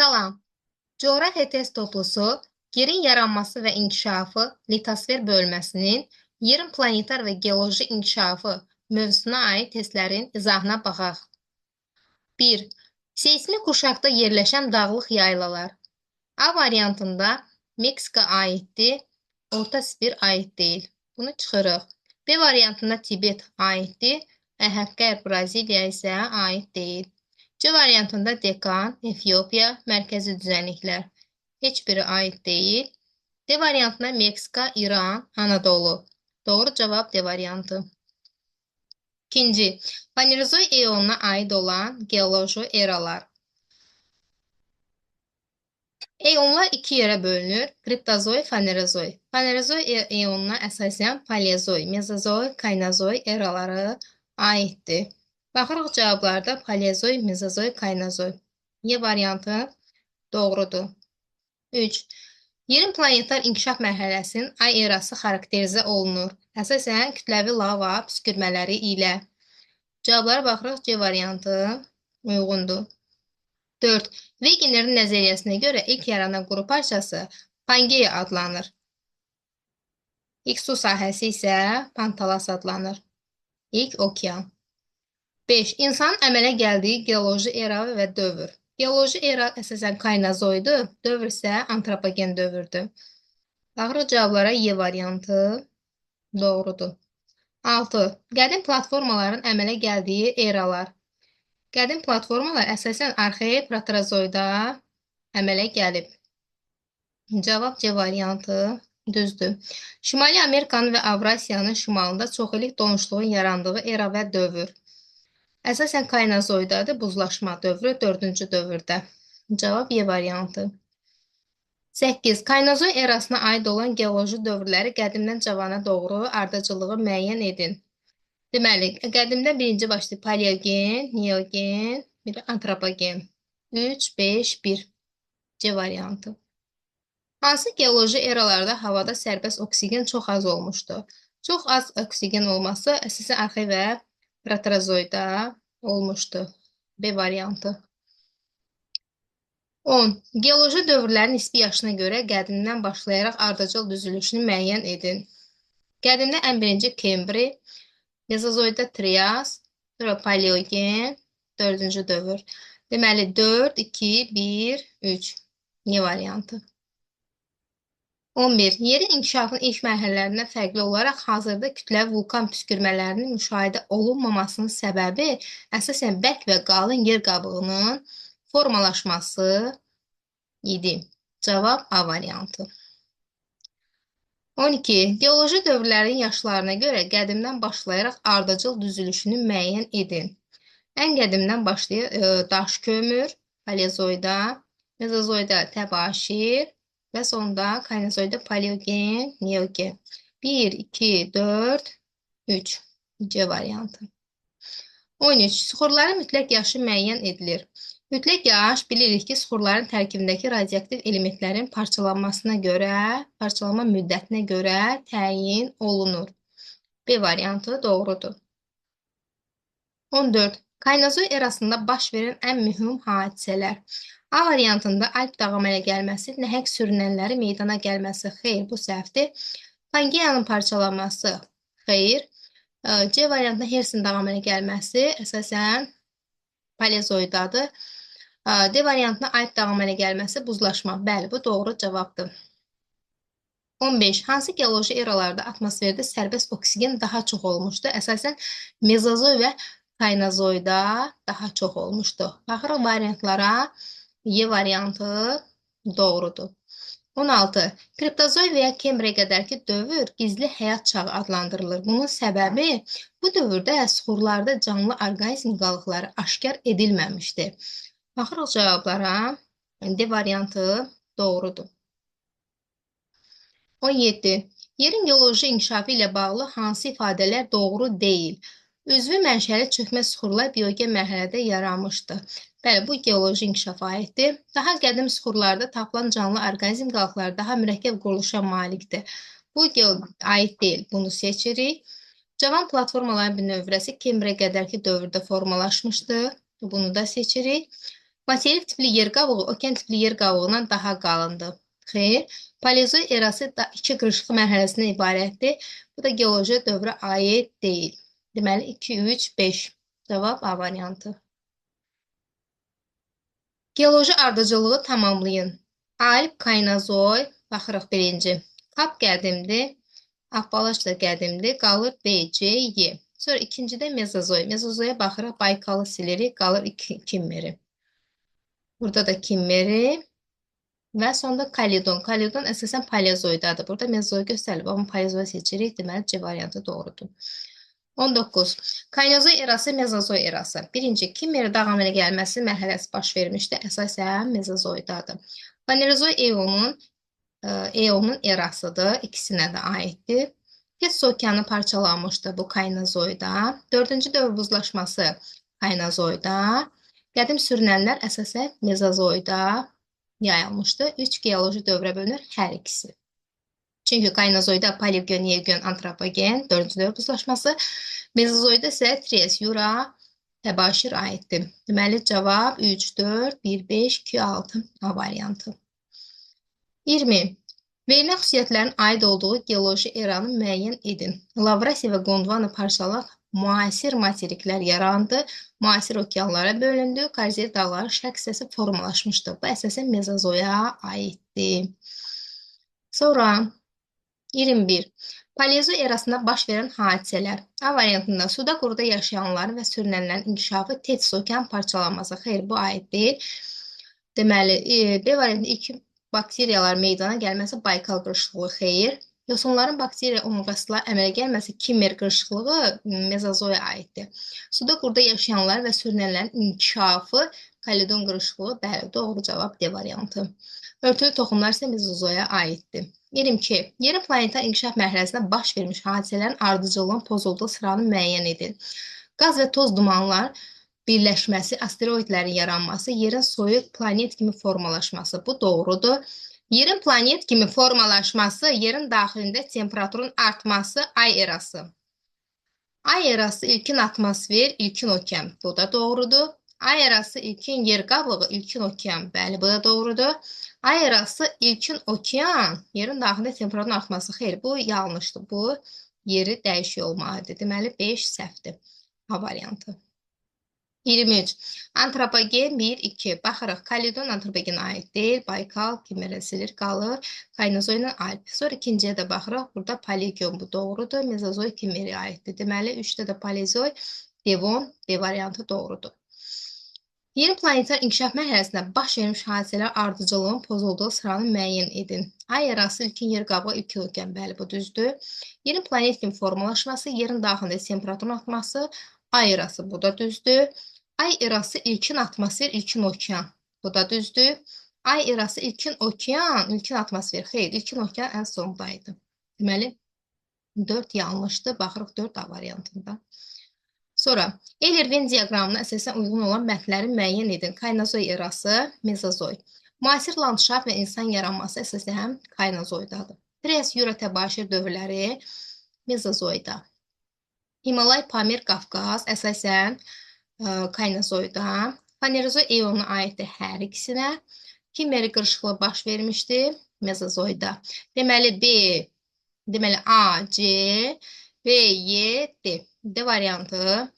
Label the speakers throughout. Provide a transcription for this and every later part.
Speaker 1: Salam. Coğrafiya test toplusu, yerin yaranması və inkişafı litosfer bölməsinin yerin planetar və geoloji inkişafı mövzusuna aid testlərin izahına baxaq. 1. Seysmik qurşaqda yerləşən dağlıq yaylalar. A variantında Meksika aiddir, Orta Sibir aid deyil. Bunu çıxırıq. B variantında Tibet aiddir, Əhəqqər Braziliya isə aid deyil. C variantında Dekan, Efiopiya, mərkəzi düzənliklər. Heç biri aid deyil. D variantında Meksika, İran, Anadolu. Doğru cavab D variantı. İkinci, Panerozoy eonuna aid olan geoloji eralar. Eonlar iki yerə bölünür. Kriptozoy, Fanerozoy. Fanerozoy eonuna əsasən Paleozoy, Mezozoy, Kaynozoy eraları aiddir. Baxırıq cavablarda Paleozoy, Mezozoy, Kaynozoy. Y variantı doğrudur. 3. Yerin planetar inkişaf mərhələsinin ay erası xarakterizə olunur. Əsasən kütləvi lava püskürmələri ilə. Cavablara baxırıq. C variantı uyğundur. 4. Wegener'in nəzəriyyəsinə görə ilk yaranan quru parçası Pangeya adlanır. İlk su sahəsi isə Pantalas adlanır. İlk okean. 5. İnsanın əmələ gəldiyi geoloji era və dövr. Geoloji era əsasən Kaynozoydur, dövr isə antropogen dövrdür. Baxırıq cavablara Y variantı doğrudur. 6. Qədim platformaların əmələ gəldiyi eralar. Qədim platformalar əsasən arxeik proterozoyda əmələ gəlib. Cavab C variantı düzdür. Şimali Amerikanın və Avrasiyanın şimalında çoxillik donuşluğun yarandığı era və dövr. Əsasən Kaynozoydadır, buzlaşma dövrü 4-cü dövrdə. Cavab Y variantı. 8. Kaynozoy erasına aid olan geoloji dövrləri qədimdən cavana doğru ardıcıllığı müəyyən edin. Deməli, qədimdə birinci başlayır paleogen, neogen, bir antropogen. 3, 5, 1. C variantı. Hansı geoloji eralarda havada sərbəst oksigen çox az olmuşdur? Çox az oksigen olması əsasən arxeik və proterozoyda olmuşdur. B variantı. 10. Geoloji dövrlərin nisbi yaşına görə qədimdən başlayaraq ardıcıl düzülüşünü müəyyən edin. Qədimdə ən birinci Kembri, Mezozoyda Trias, sonra Paleogen, 4-cü dövr. Deməli 4, 2, 1, 3. Y variantı. 11. Yerin inkişafının ilk mərhələlərindən fərqli olaraq hazırda kütləvi vulkan püskürmələrinin müşahidə olunmamasının səbəbi əsasən bərk və qalın yer qabığının formalaşması idi. Cavab A variantı. 12. Geoloji dövrlərin yaşlarına görə qədimdən başlayaraq ardıcıl düzülüşünü müəyyən edin. Ən qədimdən başlayır daş kömür, Paleozoyda, Mezozoyda Təbaşir və sonda Kaynozoyda Paleogen, Neogen. 1, 2, 4, 3. C variantı. 13. Suxurların mütləq yaşı müəyyən edilir. Mütləq yaş bilirik ki, suxurların tərkibindəki radioaktiv elementlərin parçalanmasına görə, parçalanma müddətinə görə təyin olunur. B variantı doğrudur. 14. Kaynozoy erasında baş verən ən mühüm hadisələr. A variantında Alp dağı əmələ gəlməsi, nəhəng sürünənləri meydana gəlməsi. Xeyr, bu səhvdir. Pangeyanın parçalanması. Xeyr. C variantında Hersin dağı əmələ gəlməsi əsasən Paleozoydadır. D variantında Alp dağı əmələ gəlməsi buzlaşma. Bəli, bu doğru cavabdır. 15. Hansı geoloji eralarda atmosferdə sərbəst oksigen daha çox olmuşdur? Əsasən Mezozoy və Kaynozoyda daha çox olmuşdur. Baxırıq variantlara. Y variantı doğrudur. 16. Kriptozoy və ya Kembriyə qədərki dövr gizli həyat çağı adlandırılır. Bunun səbəbi bu dövrdə suxurlarda canlı orqanizm qalıqları aşkar edilməmişdir. Baxırıq cavablara. D variantı doğrudur. 17. Yerin geoloji inkişafı ilə bağlı hansı ifadələr doğru deyil? Üzvü mənşəli çökmə suxurlar biogen mərhələdə yaranmışdır. Bəli, bu geoloji inkişafa aiddir. Daha qədim suxurlarda tapılan canlı orqanizm qalıqları daha mürəkkəb quruluşa malikdir. Bu aid deyil, bunu seçirik. Cavan platformaların bir növrəsi Kembriyə qədərki dövrdə formalaşmışdır. Bunu da seçirik. Materik tipli yer qabığı okean tipli yer qabığından daha qalındır. Xeyr, Paleozoy erası da iki qırışıq mərhələsindən ibarətdir. Bu da geoloji dövrə aid deyil. Deməli 2, 3, 5. Cavab A variantı. Geoloji ardıcıllığı tamamlayın. Alp, Kaynazoy, baxırıq birinci. Kap qədimdir, Appalaç da qədimdir, qalır B, C, Y. Sonra ikincidə Mezozoy. Mezozoya baxırıq, Baykalı silirik, qalır Kimmeri. Burada da Kimmeri. Və sonda Kaledon. Kaledon əsasən Paleozoydadır. Burada Mezozoy göstərilib, amma Paleozoy seçirik. Deməli, C variantı doğrudur. 19. Kaynozoy erası, Mezozoy erası. Birinci, Kimmeri dağ əmələ gəlməsi mərhələsi baş vermişdi. Əsasən Mezozoydadır. Fanerozoy eonun erasıdır. İkisinə də aiddir. Petso okeanı parçalanmışdı bu Kaynozoyda. Dördüncü dövr buzlaşması Kaynozoyda. Qədim sürünənlər əsasən Mezozoyda yayılmışdı. 3 geoloji dövrə bölünür hər ikisi. Çünki Kaynozoyda Paleogen, Neogen, Antropogen 4-cü dövr buzlaşması, Mezozoyda isə Trias, Jura, təbaşir aiddir. Deməli, cavab 3, 4, 1, 5, 2, 6 A variantı. 20. Vermə xüsusiyyətlərin aid olduğu geoloji eranı müəyyən edin. Lavrasiya və Gondwana parçalaraq müasir materiklər yarandı, müasir okeanlara bölündü, Karyer dağları şərq hissəsi formalaşmışdı. Bu əsasən Mezozoya aiddir. Sonra 21. Paleozoy erasında baş verən hadisələr. A variantında suda quruda yaşayanların və sürünənlərin inkişafı Tetis okean parçalanması. Xeyr, bu aid deyil. Deməli, B variantında ilk bakteriyalar meydana gəlməsi Baykal qırışıqlığı. Xeyr. Yosunların bakteriya omurqasına əmələ gəlməsi Kimmer qırışıqlığı Mezozoya aiddir. Suda quruda yaşayanlar və sürünənlərin inkişafı Kaledon qırışıqlığı. Bəli, doğru cavab D variantı. Örtülü toxumlar isə Mezozoya aiddir. 22. Yerin planetar inkişaf mərhələsində baş vermiş hadisələrin ardıcıllığın pozulduğu sıranı müəyyən edin. Qaz və toz dumanlar birləşməsi, asteroidlərin yaranması, yerin soyuq planet kimi formalaşması. Bu doğrudur. Yerin planet kimi formalaşması, yerin daxilində temperaturun artması, ay erası. Ay erası ilkin atmosfer, ilkin okean. Bu da doğrudur. Ay erası ilkin yer qabığı, ilkin okean. Bəli, bu da doğrudur. Ay erası ilkin okean, yerin daxilində temperaturun artması. Xeyr, bu yanlışdır. Bu yeri dəyişik olmalıdır. Deməli, 5 səhvdir. A variantı. 23. Antropogen 1, 2. Baxırıq, Kaledon antropogen aid deyil. Baykal, Kimmerə silir, qalır. Kaynozoy ilə Alp. Sonra ikinciyə də baxırıq. Burada Paleogen bu doğrudur. Mezozoy Kimmerə aiddir. Deməli, 3-də də Paleozoy, Devon, D variantı doğrudur. Yerin planetar inkişaf mərhələsində baş vermiş hadisələr ardıcıllığın pozulduğu sıranı müəyyən edin. Ay erası ilkin yer qabığı, ilkin okean. Bəli, bu düzdür. Yerin planet kimi formalaşması, yerin daxilində temperaturun artması, ay erası, bu da düzdür. Ay erası ilkin atmosfer, ilkin okean. Bu da düzdür. Ay erası ilkin okean, ilkin atmosfer. Xeyr, ilkin okean ən sondaydı. Deməli, 4 yanlışdır. Baxırıq 4 A variantında. Sonra, Eyler-Venn diaqramına əsasən uyğun olan mətnləri müəyyən edin. Kaynozoy erası, Mezozoy. Müasir landşaft və insan yaranması əsasən Kaynozoydadır. Trias, Jura, təbaşir dövrləri Mezozoyda. Himalay, Pamir, Qafqaz əsasən Kaynozoyda. Fanerozoy eonuna aiddir hər ikisinə. Kimmeri qırışıqlığı baş vermişdi Mezozoyda. Deməli A, C, B, Y, D. D variantı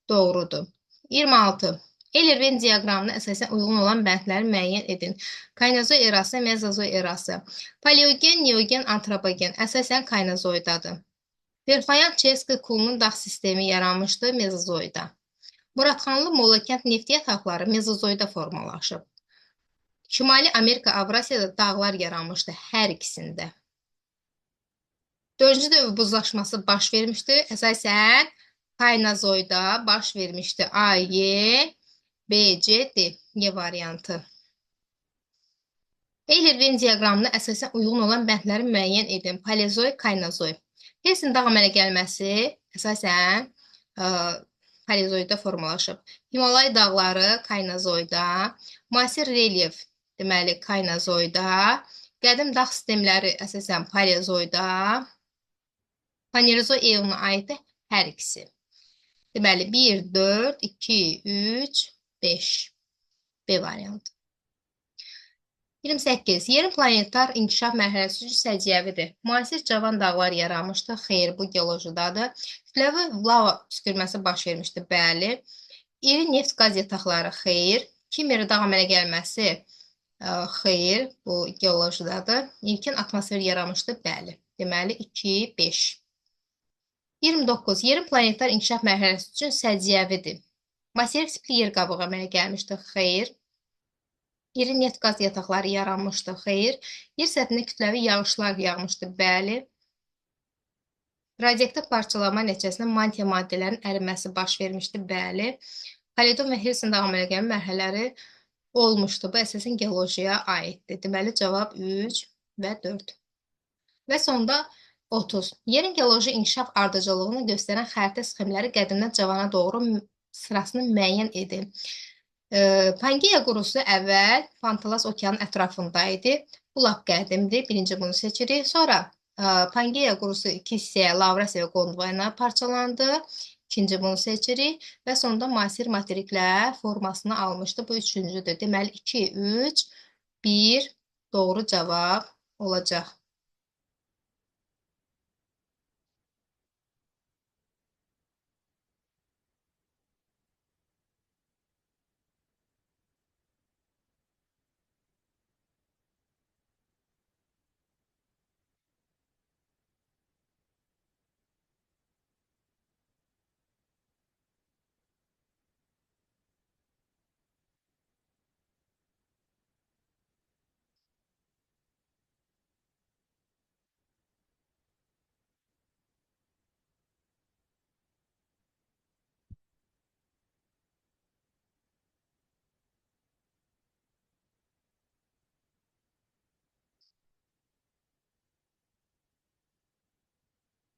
Speaker 1: doğrudur. 26. Eyler-Venn diaqramına əsasən uyğun olan bəndləri müəyyən edin. Kaynozoy erası, Mezozoy erası. Paleogen, Neogen, Antropogen əsasən Kaynozoydadır. Verxoyan-Çeski kulunun dağ sistemi yaranmışdı Mezozoyda. Muradxanlı Molakənd neft yataqları Mezozoyda formalaşıb. Şimali Amerika, Avrasiyada dağlar yaranmışdı hər ikisində. 4-cü dövr buzlaşması baş vermişdi. Əsasən Kaynozoyda baş vermişdi. A, Y, B, C, D. Y variantı. Eyler-Venn diaqramına əsasən uyğun olan bəndləri müəyyən edin. Paleozoy, Kaynozoy. Hepsinin dağ əmələ gəlməsi əsasən Paleozoyda formalaşıb. Himalay dağları Kaynozoyda. Müasir relyef, deməli Kaynozoyda. Qədim dağ sistemləri əsasən Paleozoyda. Fanerozoy eonuna aiddir hər ikisi. Deməli, 1, 4, 2, 3, 5. B variantı. 28. Yerin planetar inkişaf mərhələsi üçün səciyyəvidir. Müasir cavan dağlar yaranmışdı. Xeyr, bu geolojidadır. Kütləvi lava püskürməsi baş vermişdi. Bəli. İri neft qaz yataqları. Xeyr. Kimmer dağ əmələ gəlməsi. Xeyr, bu geolojidadır. İlkin atmosfer yaranmışdı. Bəli. Deməli 2, 5. 29. Yerin planetar inkişaf mərhələsi üçün səciyyəvidir. Materik tipli yer qabığı əmələ gəlmişdi. Xeyr. İri neft qaz yataqları yaranmışdı. Xeyr. Yer səthində kütləvi yağışlar yağmışdı. Bəli. Radioaktiv parçalanma nəticəsində mantia maddələrin əriməsi baş vermişdi. Bəli. Kaledon və Helsin dağ əmələ gəlmə mərhələləri olmuşdu. Bu əsasən geolojiyaya aiddir. Deməli cavab 3 və 4. Və sonda 30. Yerin geoloji inkişaf ardıcıllığını göstərən xəritə sxemləri qədimdən cavana doğru sırasını müəyyən edin. Pangeya qurusu əvvəl Pantalas okeanın ətrafında idi. Bu lap qədimdir. Birinci bunu seçirik. Sonra Pangeya qurusu iki hissəyə Lavrasiya və Gondvana parçalandı. İkinci bunu seçirik. Və sonunda müasir materiklər formasını almışdı. Bu üçüncüdür. Deməli 2, 3, 1 doğru cavab olacaq.